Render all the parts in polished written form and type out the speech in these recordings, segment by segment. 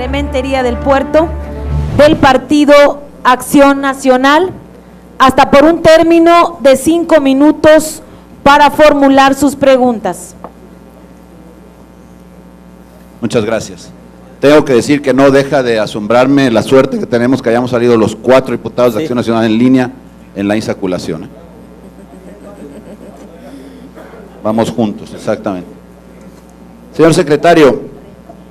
Rementería del Puerto, del Partido Acción Nacional, hasta por un término de 5 minutos para formular sus preguntas. Muchas gracias. Tengo que decir que no deja de asombrarme la suerte que tenemos que hayamos salido los 4 diputados de Acción Nacional en línea en la insaculación. Vamos juntos, exactamente. Señor secretario,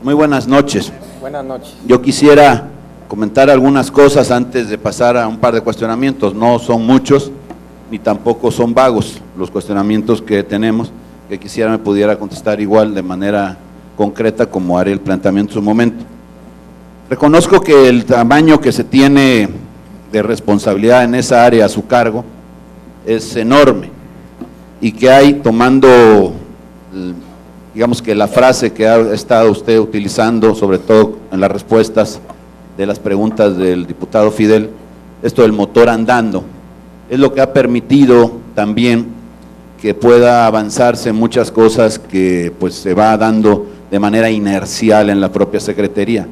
muy buenas noches. Buenas noches. Yo quisiera comentar algunas cosas antes de pasar a un par de cuestionamientos. No son muchos, ni tampoco son vagos los cuestionamientos que tenemos, que quisiera me pudiera contestar igual de manera concreta como haré el planteamiento en su momento. Reconozco que el tamaño que se tiene de responsabilidad en esa área a su cargo es enorme y que hay, tomando, digamos que la frase que ha estado usted utilizando, sobre todo en las respuestas de las preguntas del diputado Fidel, esto del motor andando, es lo que ha permitido también que pueda avanzarse en muchas cosas que pues se va dando de manera inercial en la propia Secretaría.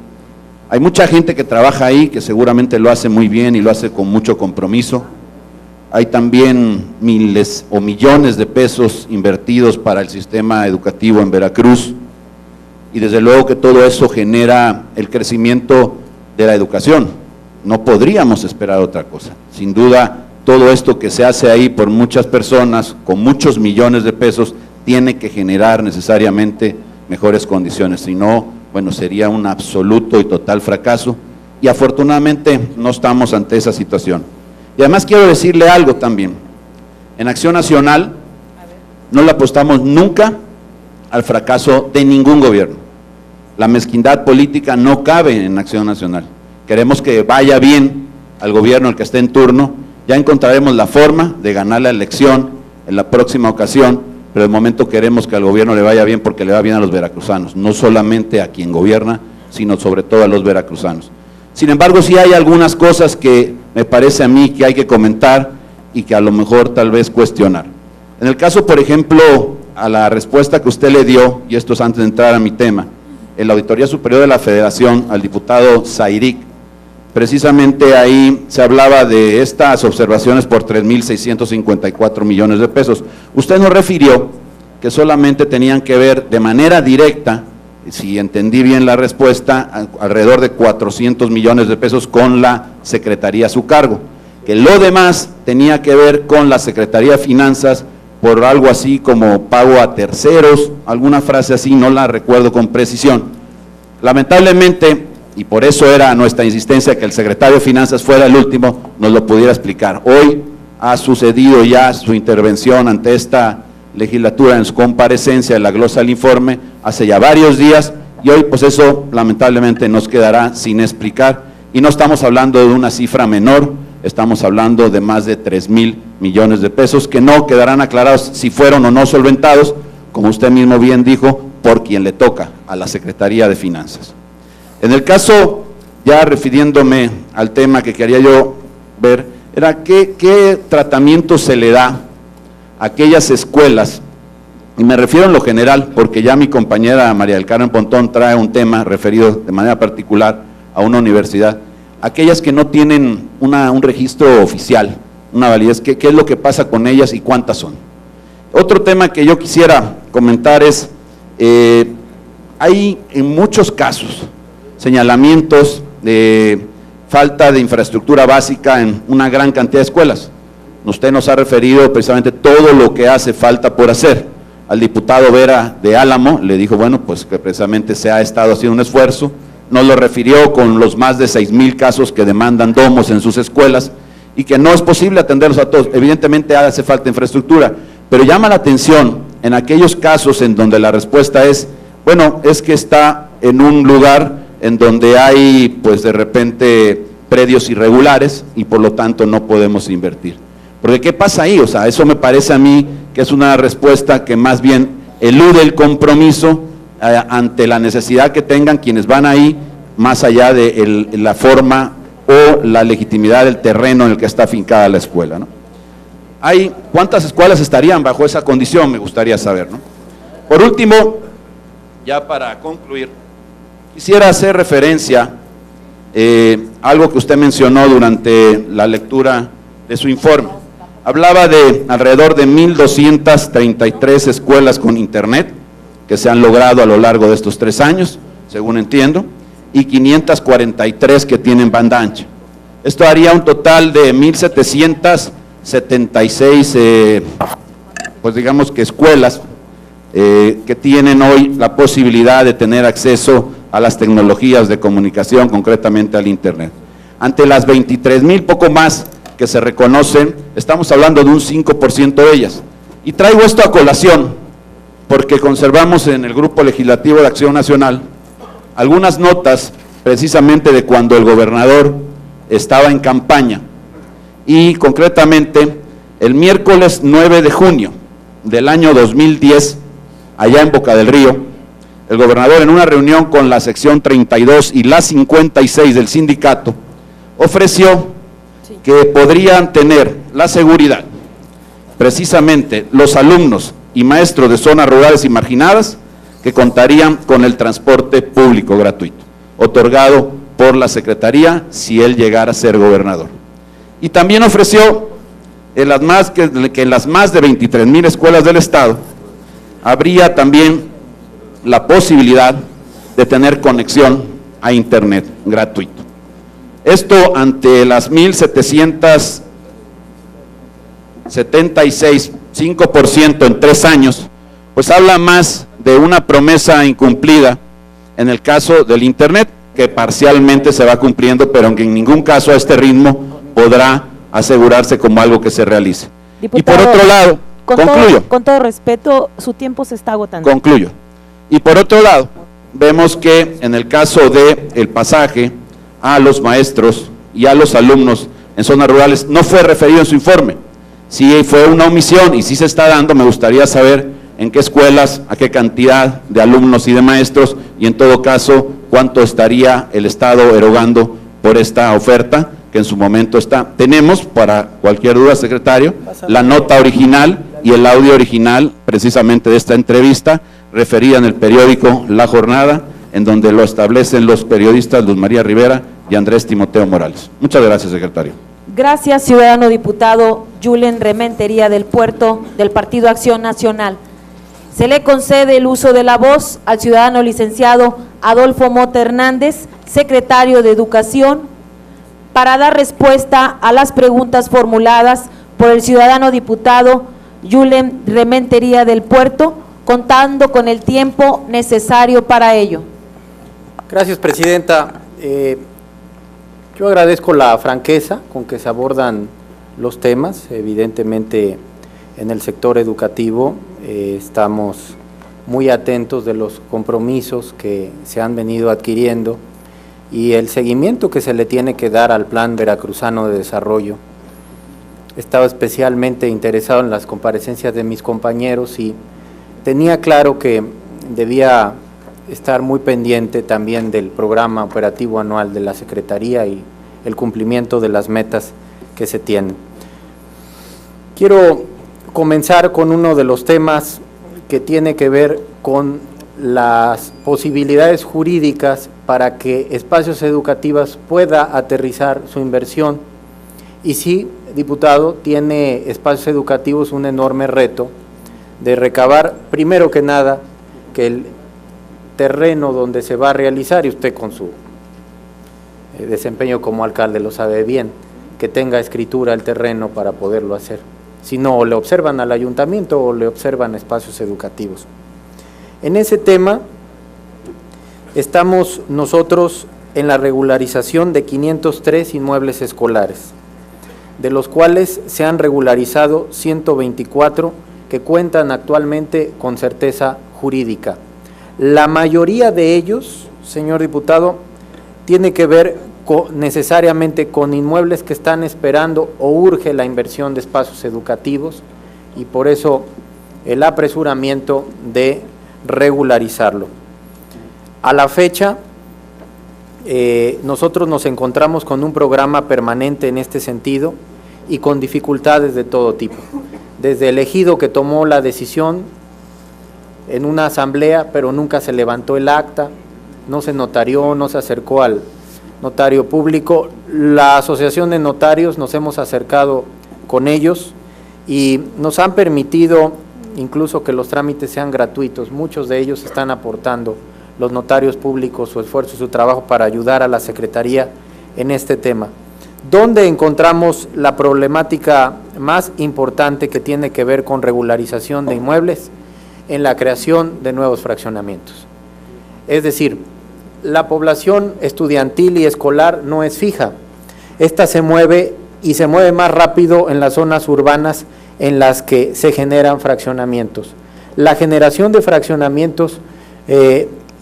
Hay mucha gente que trabaja ahí, que seguramente lo hace muy bien y lo hace con mucho compromiso. Hay también miles o millones de pesos invertidos para el sistema educativo en Veracruz, y desde luego que todo eso genera el crecimiento de la educación. No podríamos esperar otra cosa. Sin duda, todo esto que se hace ahí por muchas personas, con muchos millones de pesos, tiene que generar necesariamente mejores condiciones, si no, bueno, sería un absoluto y total fracaso, y afortunadamente no estamos ante esa situación. Y además quiero decirle algo también, en Acción Nacional no le apostamos nunca al fracaso de ningún gobierno. La mezquindad política no cabe en Acción Nacional. Queremos que vaya bien al gobierno el que esté en turno, ya encontraremos la forma de ganar la elección en la próxima ocasión, pero de momento queremos que al gobierno le vaya bien porque le va bien a los veracruzanos, no solamente a quien gobierna, sino sobre todo a los veracruzanos. Sin embargo, sí hay algunas cosas que me parece a mí que hay que comentar y que a lo mejor tal vez cuestionar. En el caso, por ejemplo, a la respuesta que usted le dio, y esto es antes de entrar a mi tema, en la Auditoría Superior de la Federación, al diputado Zairic, precisamente ahí se hablaba de estas observaciones por 3.654 millones de pesos. Usted nos refirió que solamente tenían que ver de manera directa, si entendí bien la respuesta, alrededor de 400 millones de pesos con la Secretaría a su cargo, que lo demás tenía que ver con la Secretaría de Finanzas por algo así como pago a terceros, alguna frase así, no la recuerdo con precisión. Lamentablemente, y por eso era nuestra insistencia que el secretario de Finanzas fuera el último, nos lo pudiera explicar. Hoy ha sucedido ya su intervención ante esta legislatura en su comparecencia, en la glosa del informe, hace ya varios días, y hoy pues eso lamentablemente nos quedará sin explicar, y no estamos hablando de una cifra menor, estamos hablando de más de 3.000 millones de pesos, que no quedarán aclarados si fueron o no solventados, como usted mismo bien dijo, por quien le toca, a la Secretaría de Finanzas. En el caso, ya refiriéndome al tema que quería yo ver, era qué tratamiento se le da a aquellas escuelas, y me refiero en lo general, porque ya mi compañera María del Carmen Pontón trae un tema referido de manera particular a una universidad, aquellas que no tienen un registro oficial, una validez, ¿qué es lo que pasa con ellas y cuántas son? Otro tema que yo quisiera comentar es, hay en muchos casos señalamientos de falta de infraestructura básica en una gran cantidad de escuelas. Usted nos ha referido precisamente todo lo que hace falta por hacer. Al diputado Vera de Álamo le dijo, bueno, pues que precisamente se ha estado haciendo un esfuerzo, nos lo refirió con los más de 6.000 casos que demandan domos en sus escuelas y que no es posible atenderlos a todos. Evidentemente hace falta infraestructura, pero llama la atención en aquellos casos en donde la respuesta es, bueno, es que está en un lugar en donde hay, pues de repente, predios irregulares y por lo tanto no podemos invertir. Porque ¿qué pasa ahí? O sea, eso me parece a mí que es una respuesta que más bien elude el compromiso ante la necesidad que tengan quienes van ahí, más allá de la forma o la legitimidad del terreno en el que está afincada la escuela, ¿no? ¿Cuántas escuelas estarían bajo esa condición? Me gustaría saber, ¿no? Por último, ya para concluir, Quisiera hacer referencia a algo que usted mencionó durante la lectura de su informe. Hablaba de alrededor de 1,233 escuelas con internet que se han logrado a lo largo de estos 3 años, según entiendo, y 543 que tienen banda ancha. Esto haría un total de 1,776, pues digamos que escuelas que tienen hoy la posibilidad de tener acceso a las tecnologías de comunicación, concretamente al internet. Ante las 23,000, poco más, que se reconocen, estamos hablando de un 5% de ellas. Y traigo esto a colación, porque conservamos en el Grupo Legislativo de Acción Nacional algunas notas, precisamente de cuando el gobernador estaba en campaña, y concretamente el miércoles 9 de junio del año 2010, allá en Boca del Río, el gobernador, en una reunión con la sección 32 y la 56 del sindicato, ofreció que podrían tener la seguridad, precisamente los alumnos y maestros de zonas rurales y marginadas, que contarían con el transporte público gratuito, otorgado por la Secretaría si él llegara a ser gobernador. Y también ofreció que en las más de 23,000 escuelas del Estado habría también la posibilidad de tener conexión a internet gratuito. Esto ante las 1,776, 5% en 3 años, pues habla más de una promesa incumplida en el caso del internet, que parcialmente se va cumpliendo, pero aunque en ningún caso a este ritmo podrá asegurarse como algo que se realice. Diputado, y por otro lado, con todo respeto, su tiempo se está agotando. Concluyo. Y por otro lado, vemos que en el caso del pasaje a los maestros y a los alumnos en zonas rurales no fue referido en su informe. Si fue una omisión y si se está dando, me gustaría saber en qué escuelas, a qué cantidad de alumnos y de maestros, y en todo caso, cuánto estaría el Estado erogando por esta oferta que en su momento está. Tenemos, para cualquier duda, secretario, la nota original y el audio original precisamente de esta entrevista, referida en el periódico La Jornada, en donde lo establecen los periodistas Luz María Rivera y Andrés Timoteo Morales. Muchas gracias, secretario. Gracias, ciudadano diputado Yulen Rementería del Puerto, del Partido Acción Nacional. Se le concede el uso de la voz al ciudadano licenciado Adolfo Mota Hernández, secretario de Educación, para dar respuesta a las preguntas formuladas por el ciudadano diputado Yulen Rementería del Puerto, contando con el tiempo necesario para ello. Gracias, presidenta. Yo agradezco la franqueza con que se abordan los temas. Evidentemente, en el sector educativo estamos muy atentos de los compromisos que se han venido adquiriendo y el seguimiento que se le tiene que dar al Plan Veracruzano de Desarrollo. Estaba especialmente interesado en las comparecencias de mis compañeros y tenía claro que debía estar muy pendiente también del programa operativo anual de la Secretaría y el cumplimiento de las metas que se tienen. Quiero comenzar con uno de los temas que tiene que ver con las posibilidades jurídicas para que Espacios Educativos pueda aterrizar su inversión. Y sí, diputado, tiene Espacios Educativos un enorme reto de recabar, primero que nada, que el terreno donde se va a realizar, y usted con su desempeño como alcalde lo sabe bien, que tenga escritura el terreno para poderlo hacer. Si no, o le observan al ayuntamiento o le observan Espacios Educativos. En ese tema, estamos nosotros en la regularización de 503 inmuebles escolares, de los cuales se han regularizado 124 que cuentan actualmente con certeza jurídica. La mayoría de ellos, señor diputado, tiene que ver necesariamente con inmuebles que están esperando o urge la inversión de espacios educativos y por eso el apresuramiento de regularizarlo. A la fecha, nosotros nos encontramos con un programa permanente en este sentido y con dificultades de todo tipo. Desde el ejido que tomó la decisión en una asamblea, pero nunca se levantó el acta, no se notarió, no se acercó al notario público. La Asociación de Notarios nos hemos acercado con ellos y nos han permitido incluso que los trámites sean gratuitos. Muchos de ellos están aportando, los notarios públicos, su esfuerzo y su trabajo para ayudar a la Secretaría en este tema. ¿Dónde encontramos la problemática más importante que tiene que ver con regularización de inmuebles? En la creación de nuevos fraccionamientos. Es decir, la población estudiantil y escolar no es fija. Esta se mueve y se mueve más rápido en las zonas urbanas en las que se generan fraccionamientos. La generación de fraccionamientos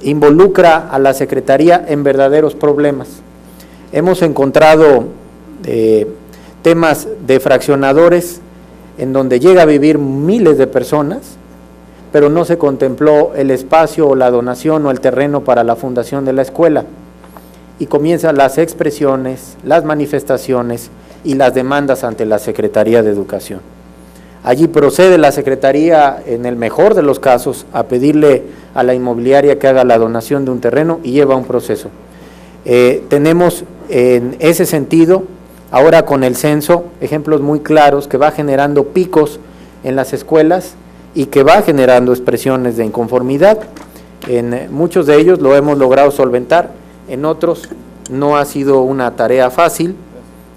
involucra a la Secretaría en verdaderos problemas. Hemos encontrado temas de fraccionadores en donde llega a vivir miles de personas, pero no se contempló el espacio o la donación o el terreno para la fundación de la escuela. Y comienzan las expresiones, las manifestaciones y las demandas ante la Secretaría de Educación. Allí procede la Secretaría, en el mejor de los casos, a pedirle a la inmobiliaria que haga la donación de un terreno y lleva un proceso. Tenemos en ese sentido, ahora con el censo, ejemplos muy claros que va generando picos en las escuelas y que va generando expresiones de inconformidad. En muchos de ellos lo hemos logrado solventar, en otros no ha sido una tarea fácil,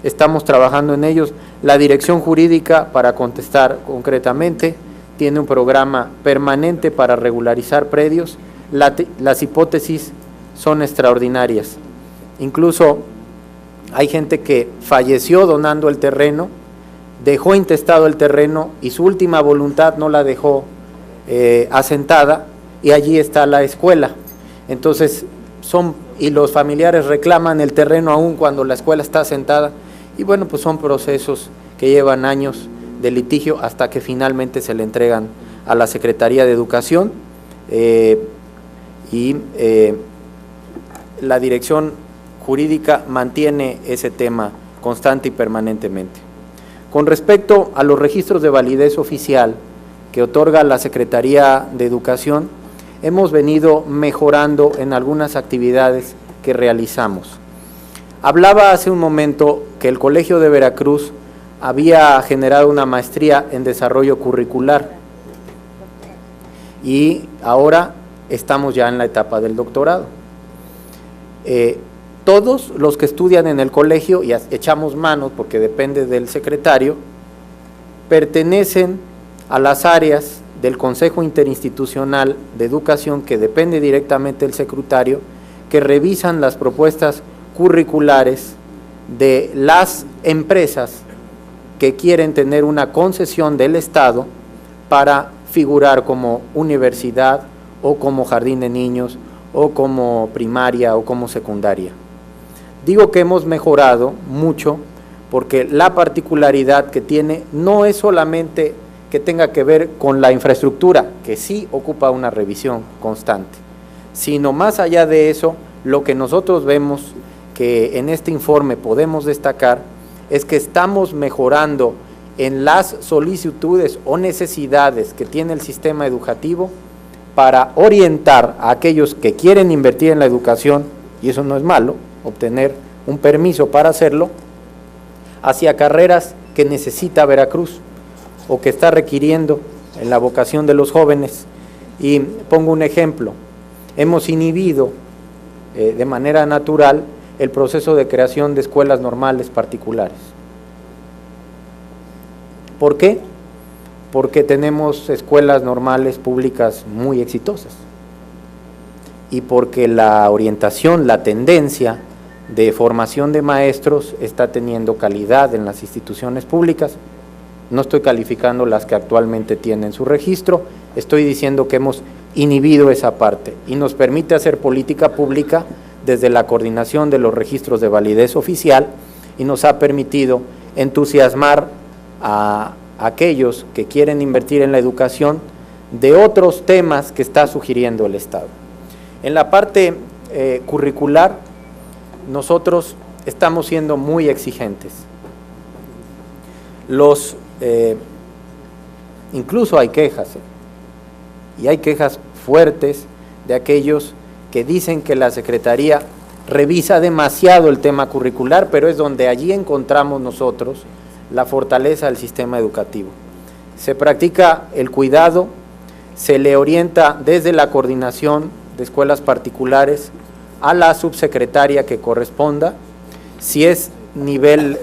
estamos trabajando en ellos. La Dirección Jurídica, para contestar concretamente, tiene un programa permanente para regularizar predios. Las hipótesis son extraordinarias. Incluso hay gente que falleció donando el terreno, dejó intestado el terreno y su última voluntad no la dejó asentada, y allí está la escuela. Entonces, y los familiares reclaman el terreno aún cuando la escuela está asentada, y bueno, pues son procesos que llevan años de litigio hasta que finalmente se le entregan a la Secretaría de Educación, la Dirección Jurídica mantiene ese tema constante y permanentemente. Con respecto a los registros de validez oficial que otorga la Secretaría de Educación, hemos venido mejorando en algunas actividades que realizamos. Hablaba hace un momento que el Colegio de Veracruz había generado una maestría en desarrollo curricular y ahora estamos ya en la etapa del doctorado. Todos los que estudian en el colegio, y echamos manos porque depende del secretario, pertenecen a las áreas del Consejo Interinstitucional de Educación, que depende directamente del secretario, que revisan las propuestas curriculares de las empresas que quieren tener una concesión del Estado para figurar como universidad o como jardín de niños o como primaria o como secundaria. Digo que hemos mejorado mucho porque la particularidad que tiene no es solamente que tenga que ver con la infraestructura, que sí ocupa una revisión constante, sino más allá de eso, lo que nosotros vemos que en este informe podemos destacar es que estamos mejorando en las solicitudes o necesidades que tiene el sistema educativo para orientar a aquellos que quieren invertir en la educación, y eso no es malo, obtener un permiso para hacerlo, hacia carreras que necesita Veracruz o que está requiriendo en la vocación de los jóvenes. Y pongo un ejemplo, hemos inhibido de manera natural el proceso de creación de escuelas normales particulares. ¿Por qué? Porque tenemos escuelas normales públicas muy exitosas y porque la orientación, la tendencia de formación de maestros está teniendo calidad en las instituciones públicas. No estoy calificando las que actualmente tienen su registro, estoy diciendo que hemos inhibido esa parte y nos permite hacer política pública desde la coordinación de los registros de validez oficial, y nos ha permitido entusiasmar a aquellos que quieren invertir en la educación de otros temas que está sugiriendo el Estado. En la parte curricular, nosotros estamos siendo muy exigentes. Incluso hay quejas, y hay quejas fuertes de aquellos que dicen que la Secretaría revisa demasiado el tema curricular, pero es donde allí encontramos nosotros la fortaleza del sistema educativo. Se practica el cuidado, se le orienta desde la coordinación de escuelas particulares a la subsecretaria que corresponda, si es nivel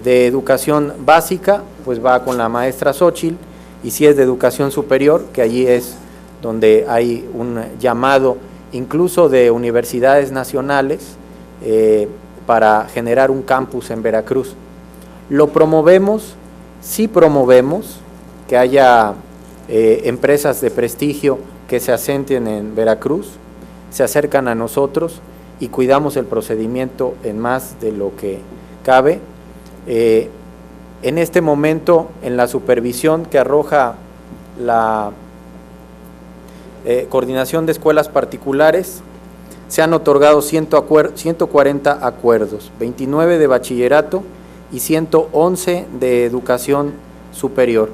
de educación básica, pues va con la maestra Xóchitl, y si es de educación superior, que allí es donde hay un llamado incluso de universidades nacionales para generar un campus en Veracruz. Lo promovemos, sí promovemos que haya empresas de prestigio que se asienten en Veracruz, se acercan a nosotros y cuidamos el procedimiento en más de lo que cabe. En este momento, en la supervisión que arroja la coordinación de escuelas particulares, se han otorgado 140 acuerdos, 29 de bachillerato y 111 de educación superior.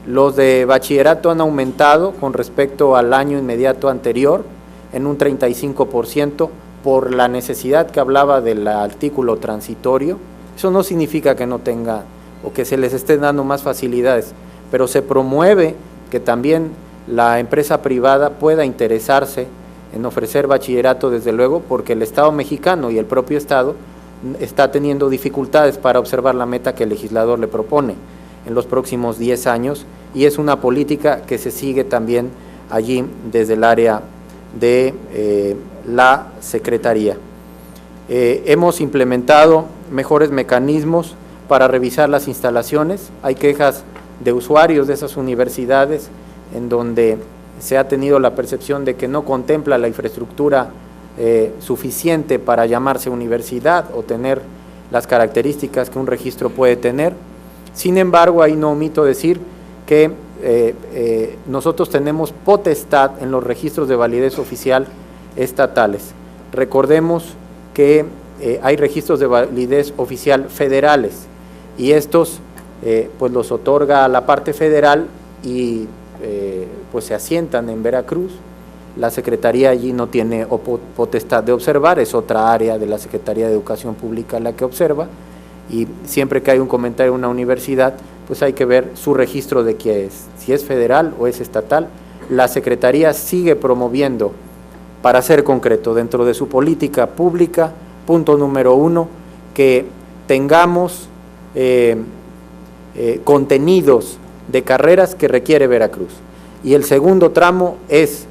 Los de bachillerato han aumentado con respecto al año inmediato anterior en un 35% por la necesidad que hablaba del artículo transitorio. Eso no significa que no tenga o que se les esté dando más facilidades, pero se promueve que también la empresa privada pueda interesarse en ofrecer bachillerato, desde luego, porque el Estado mexicano y el propio Estado está teniendo dificultades para observar la meta que el legislador le propone en los próximos 10 años, y es una política que se sigue también allí desde el área de la Secretaría. Hemos implementado mejores mecanismos para revisar las instalaciones. Hay quejas de usuarios de esas universidades en donde se ha tenido la percepción de que no contempla la infraestructura suficiente para llamarse universidad o tener las características que un registro puede tener. Sin embargo, ahí no omito decir que nosotros tenemos potestad en los registros de validez oficial estatales. Recordemos que hay registros de validez oficial federales y estos pues los otorga la parte federal y pues se asientan en Veracruz. La Secretaría allí no tiene potestad de observar, es otra área de la Secretaría de Educación Pública la que observa, y siempre que hay un comentario de una universidad, pues hay que ver su registro de qué es, si es federal o es estatal. La Secretaría sigue promoviendo, para ser concreto, dentro de su política pública, punto número 1, que tengamos contenidos de carreras que requiere Veracruz. Y el segundo tramo es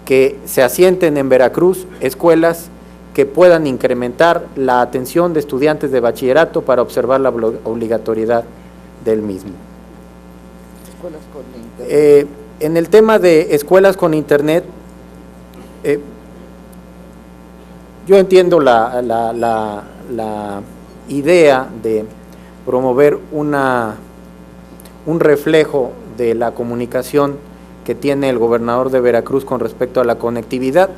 que se asienten en Veracruz escuelas que puedan incrementar la atención de estudiantes de bachillerato para observar la obligatoriedad del mismo. En el tema de escuelas con internet, yo entiendo la idea de promover un reflejo de la comunicación que tiene el gobernador de Veracruz con respecto a la conectividad,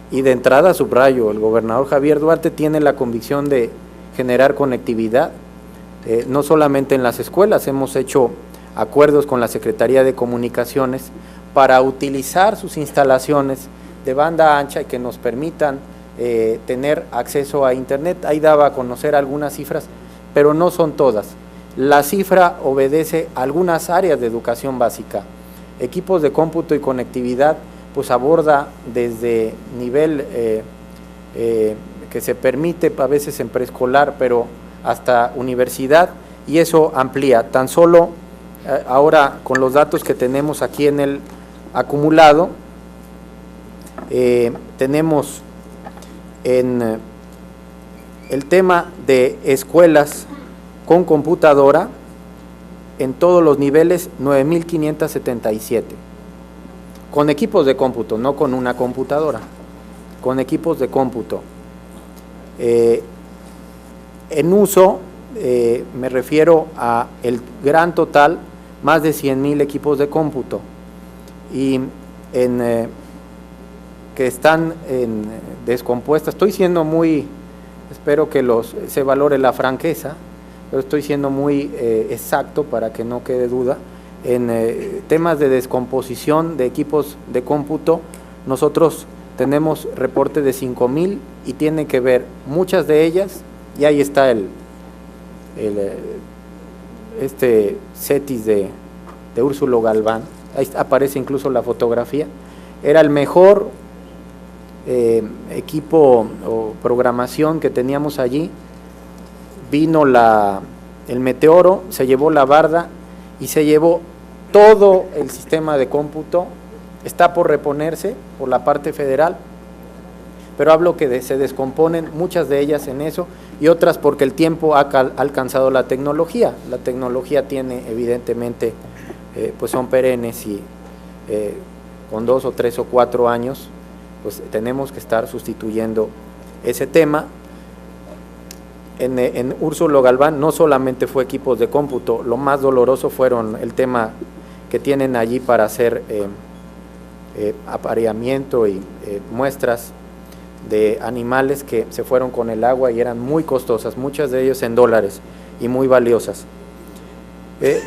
y de entrada subrayo, el gobernador Javier Duarte tiene la convicción de generar conectividad, no solamente en las escuelas. Hemos hecho acuerdos con la Secretaría de Comunicaciones para utilizar sus instalaciones de banda ancha y que nos permitan tener acceso a internet. Ahí daba a conocer algunas cifras, pero no son todas. La cifra obedece a algunas áreas de educación básica. Equipos de cómputo y conectividad pues aborda desde nivel que se permite a veces en preescolar, pero hasta universidad, y eso amplía. Tan solo ahora con los datos que tenemos aquí en el acumulado, tenemos en el tema de escuelas con computadora en todos los niveles 9.577, con equipos de cómputo, no con una computadora, con equipos de cómputo. En uso, me refiero a el gran total, más de 100,000 equipos de cómputo, y que están en descompuestas. Estoy siendo muy, espero que se valore la franqueza, pero estoy siendo muy exacto para que no quede duda. En temas de descomposición de equipos de cómputo, nosotros tenemos reporte de 5,000 y tienen que ver muchas de ellas, y ahí está este CETIS de Úrsulo Galván, ahí aparece incluso la fotografía, era el mejor equipo o programación que teníamos allí. Vino el meteoro, se llevó la barda y se llevó todo el sistema de cómputo. Está por reponerse por la parte federal, pero hablo que se descomponen muchas de ellas en eso y otras porque el tiempo ha alcanzado la tecnología. La tecnología tiene evidentemente, pues son perennes y con 2 o 3 o 4 años, pues tenemos que estar sustituyendo ese tema. En Úrsulo Galván no solamente fue equipos de cómputo, lo más doloroso fueron el tema que tienen allí para hacer apareamiento y muestras de animales que se fueron con el agua y eran muy costosas, muchas de ellas en dólares y muy valiosas.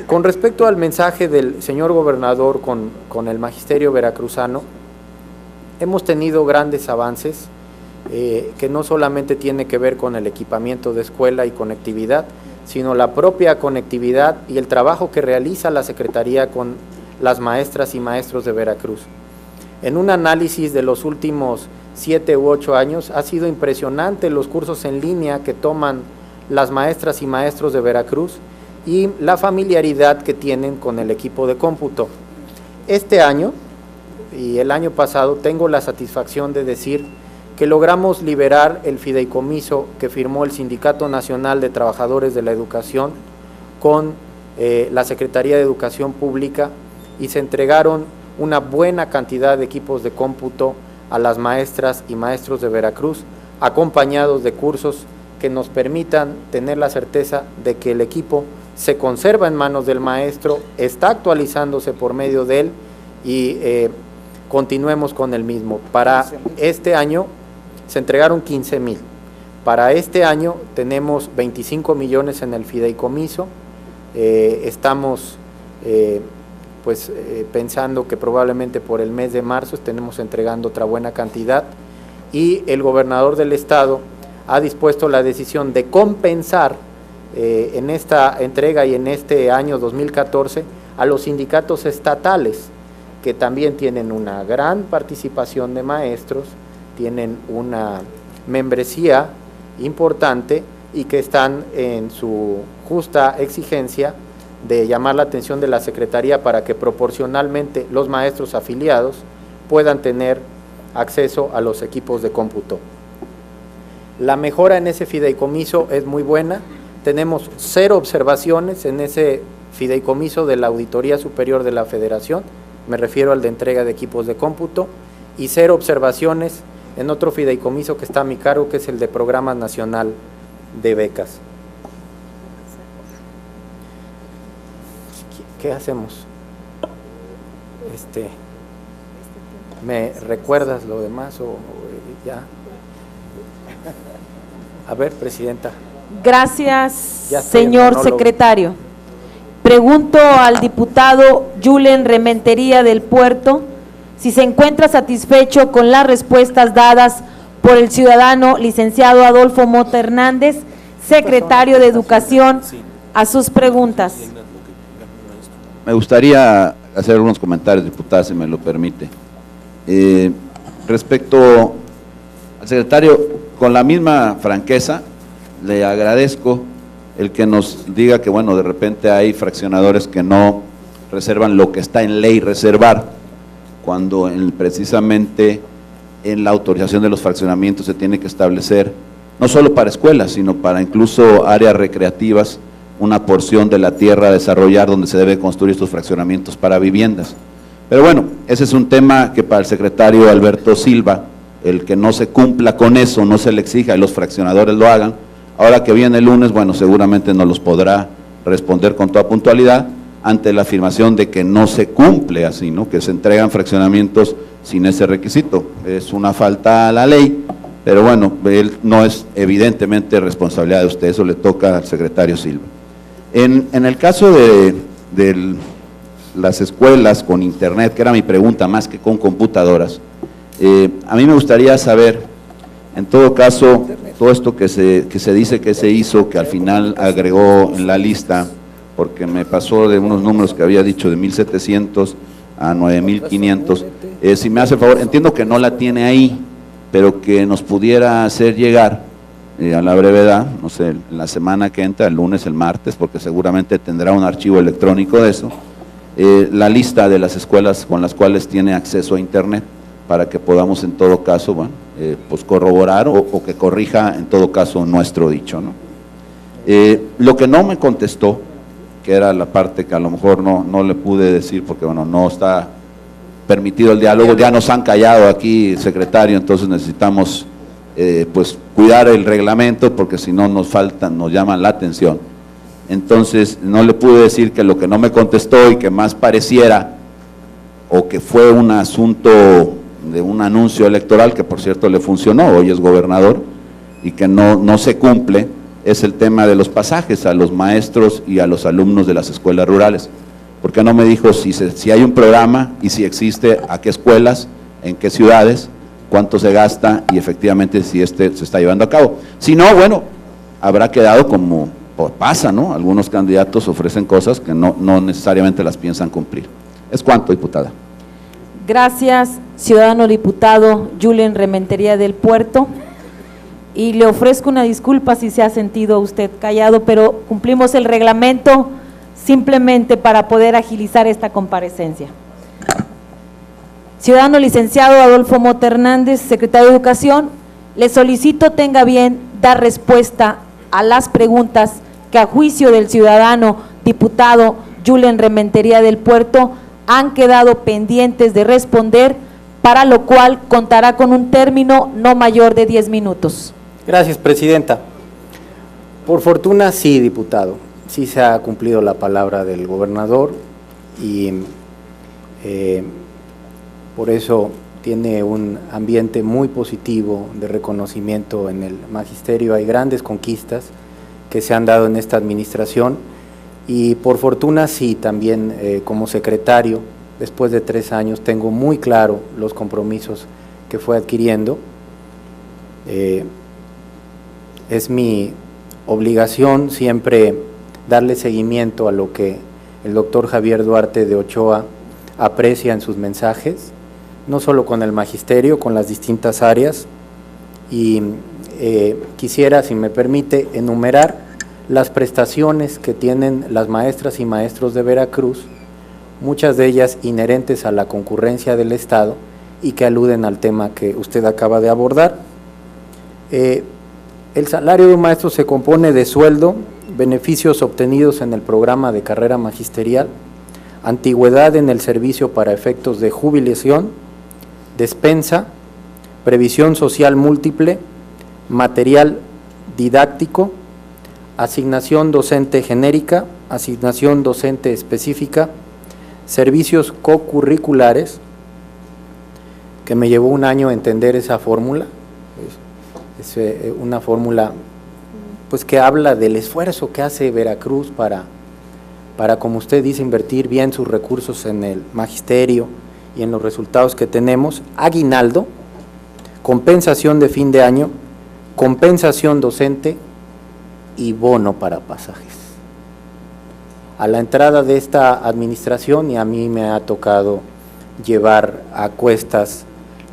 Con respecto al mensaje del señor gobernador con el magisterio veracruzano, hemos tenido grandes avances que no solamente tiene que ver con el equipamiento de escuela y conectividad, sino la propia conectividad y el trabajo que realiza la Secretaría con las maestras y maestros de Veracruz. En un análisis de los últimos 7 u 8 años, ha sido impresionante los cursos en línea que toman las maestras y maestros de Veracruz y la familiaridad que tienen con el equipo de cómputo. Este año y el año pasado tengo la satisfacción de decir que logramos liberar el fideicomiso que firmó el Sindicato Nacional de Trabajadores de la Educación con la Secretaría de Educación Pública y se entregaron una buena cantidad de equipos de cómputo a las maestras y maestros de Veracruz, acompañados de cursos que nos permitan tener la certeza de que el equipo se conserva en manos del maestro, está actualizándose por medio de él y continuemos con el mismo. Para este año se entregaron 15,000. Para este año tenemos 25 millones en el fideicomiso. Estamos pensando que probablemente por el mes de marzo estaremos entregando otra buena cantidad y el gobernador del estado ha dispuesto la decisión de compensar en esta entrega y en este año 2014 a los sindicatos estatales que también tienen una gran participación de maestros, tienen una membresía importante y que están en su justa exigencia de llamar la atención de la Secretaría para que proporcionalmente los maestros afiliados puedan tener acceso a los equipos de cómputo. La mejora en ese fideicomiso es muy buena, tenemos 0 observaciones en ese fideicomiso de la Auditoría Superior de la Federación, me refiero al de entrega de equipos de cómputo, y 0 observaciones en otro fideicomiso que está a mi cargo, que es el de Programa Nacional de Becas. ¿Qué hacemos? ¿Me recuerdas lo demás o ya? A ver, presidenta. Gracias, señor secretario. Pregunto al diputado Julen Rementería del Puerto si se encuentra satisfecho con las respuestas dadas por el ciudadano licenciado Adolfo Mota Hernández, secretario de Educación, a sus preguntas. Me gustaría hacer algunos comentarios, diputada, si me lo permite. Respecto al secretario, con la misma franqueza, le agradezco el que nos diga que, bueno, de repente hay fraccionadores que no reservan lo que está en ley reservar, cuando precisamente en la autorización de los fraccionamientos se tiene que establecer, no solo para escuelas, sino para incluso áreas recreativas, una porción de la tierra a desarrollar donde se debe construir estos fraccionamientos para viviendas. Pero bueno, ese es un tema que para el secretario Alberto Silva, el que no se cumpla con eso, no se le exija y los fraccionadores lo hagan, ahora que viene el lunes, bueno, seguramente nos los podrá responder con toda puntualidad ante la afirmación de que no se cumple así, ¿no? Que se entregan fraccionamientos sin ese requisito. Es una falta a la ley, pero bueno, él no es evidentemente responsabilidad de usted, eso le toca al secretario Silva. En el caso de las escuelas con internet, que era mi pregunta más que con computadoras, A mí me gustaría saber, en todo caso, todo esto que se dice que se hizo, que al final agregó en la lista, porque me pasó de unos números que había dicho de 1,700 a 9,500, si me hace el favor, entiendo que no la tiene ahí, pero que nos pudiera hacer llegar a la brevedad, no sé, en la semana que entra, el lunes, el martes, porque seguramente tendrá un archivo electrónico de eso, la lista de las escuelas con las cuales tiene acceso a internet, para que podamos en todo caso, bueno, pues corroborar o que corrija en todo caso nuestro dicho, ¿no? Lo que no me contestó, que era la parte que a lo mejor no le pude decir, porque bueno, no está permitido el diálogo, ya nos han callado aquí, secretario, entonces necesitamos pues cuidar el reglamento, porque si no nos llaman la atención. Entonces no le pude decir que lo que no me contestó y que más pareciera, o que fue un asunto de un anuncio electoral, que por cierto le funcionó, hoy es gobernador, y que no se cumple, es el tema de los pasajes a los maestros y a los alumnos de las escuelas rurales. ¿Por qué no me dijo si hay un programa y si existe, a qué escuelas, en qué ciudades, cuánto se gasta y efectivamente si se está llevando a cabo? Si no, bueno, habrá quedado como pasa, ¿no? Algunos candidatos ofrecen cosas que no necesariamente las piensan cumplir. ¿Es cuánto, diputada? Gracias, ciudadano diputado Julen Rementería del Puerto, y le ofrezco una disculpa si se ha sentido usted callado, pero cumplimos el reglamento simplemente para poder agilizar esta comparecencia. Ciudadano licenciado Adolfo Mota Hernández, secretario de Educación, le solicito tenga bien dar respuesta a las preguntas que a juicio del ciudadano diputado Julen Rementería del Puerto han quedado pendientes de responder, para lo cual contará con un término no mayor de 10 minutos. Gracias, presidenta. Por fortuna, sí, diputado, sí se ha cumplido la palabra del gobernador y por eso tiene un ambiente muy positivo de reconocimiento en el magisterio. Hay grandes conquistas que se han dado en esta administración y por fortuna sí, también como secretario, después de 3 años, tengo muy claro los compromisos que fue adquiriendo. Es mi obligación siempre darle seguimiento a lo que el doctor Javier Duarte de Ochoa aprecia en sus mensajes, no solo con el magisterio, con las distintas áreas, y quisiera, si me permite, enumerar las prestaciones que tienen las maestras y maestros de Veracruz, muchas de ellas inherentes a la concurrencia del Estado y que aluden al tema que usted acaba de abordar. El salario de un maestro se compone de sueldo, beneficios obtenidos en el programa de carrera magisterial, antigüedad en el servicio para efectos de jubilación, despensa, previsión social múltiple, material didáctico, asignación docente genérica, asignación docente específica, servicios cocurriculares, que me llevó un año entender esa fórmula. Es una fórmula pues que habla del esfuerzo que hace Veracruz para, como usted dice, invertir bien sus recursos en el magisterio y en los resultados que tenemos. Aguinaldo, compensación de fin de año, compensación docente y bono para pasajes. A la entrada de esta administración, y a mí me ha tocado llevar a cuestas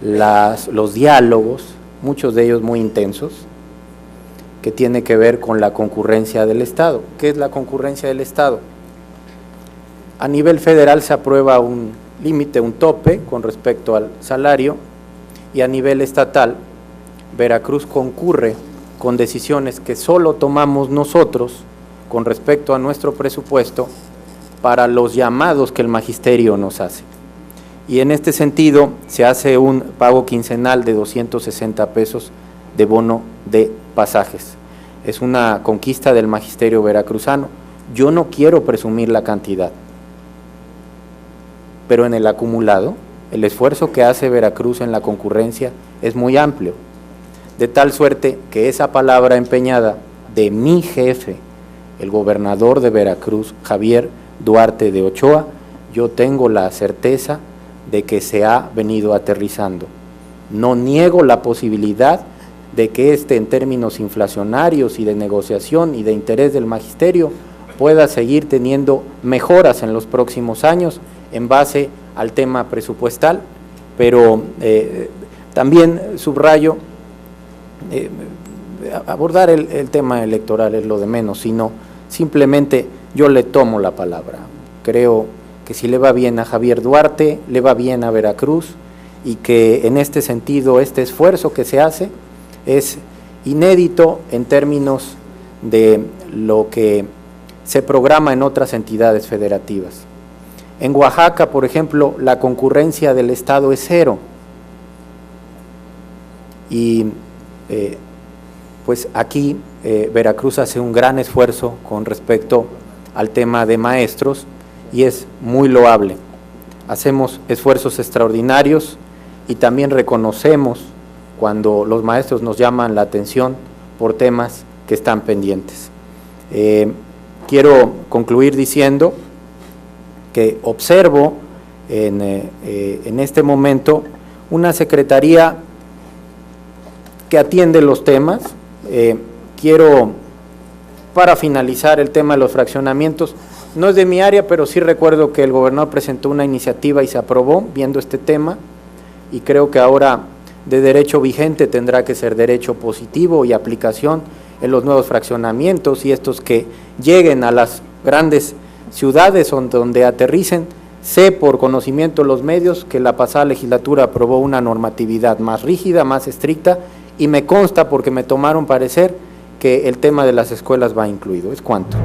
los diálogos, muchos de ellos muy intensos, que tiene que ver con la concurrencia del Estado. ¿Qué es la concurrencia del Estado? A nivel federal se aprueba un límite, un tope con respecto al salario, y a nivel estatal Veracruz concurre con decisiones que solo tomamos nosotros con respecto a nuestro presupuesto para los llamados que el magisterio nos hace. Y en este sentido se hace un pago quincenal de 260 pesos de bono de pasajes. Es una conquista del magisterio veracruzano. Yo no quiero presumir la cantidad, pero en el acumulado, el esfuerzo que hace Veracruz en la concurrencia es muy amplio, de tal suerte que esa palabra empeñada de mi jefe, el gobernador de Veracruz, Javier Duarte de Ochoa, yo tengo la certeza de que se ha venido aterrizando. No niego la posibilidad de que en términos inflacionarios y de negociación y de interés del magisterio, pueda seguir teniendo mejoras en los próximos años en base al tema presupuestal, pero también subrayo, abordar el tema electoral es lo de menos, sino simplemente yo le tomo la palabra. Creo que si le va bien a Javier Duarte, le va bien a Veracruz, y que en este sentido este esfuerzo que se hace es inédito en términos de lo que se programa en otras entidades federativas. En Oaxaca, por ejemplo, la concurrencia del Estado es 0, y pues aquí Veracruz hace un gran esfuerzo con respecto al tema de maestros y es muy loable. Hacemos esfuerzos extraordinarios y también reconocemos cuando los maestros nos llaman la atención por temas que están pendientes. Quiero concluir diciendo que observo en este momento una secretaría que atiende los temas. Quiero, para finalizar el tema de los fraccionamientos, no es de mi área, pero sí recuerdo que el gobernador presentó una iniciativa y se aprobó viendo este tema, y creo que ahora de derecho vigente tendrá que ser derecho positivo y aplicación en los nuevos fraccionamientos, y estos que lleguen a las grandes ciudades donde aterricen. Sé por conocimiento de los medios que la pasada legislatura aprobó una normatividad más rígida, más estricta, y me consta porque me tomaron parecer que el tema de las escuelas va incluido. Es cuanto.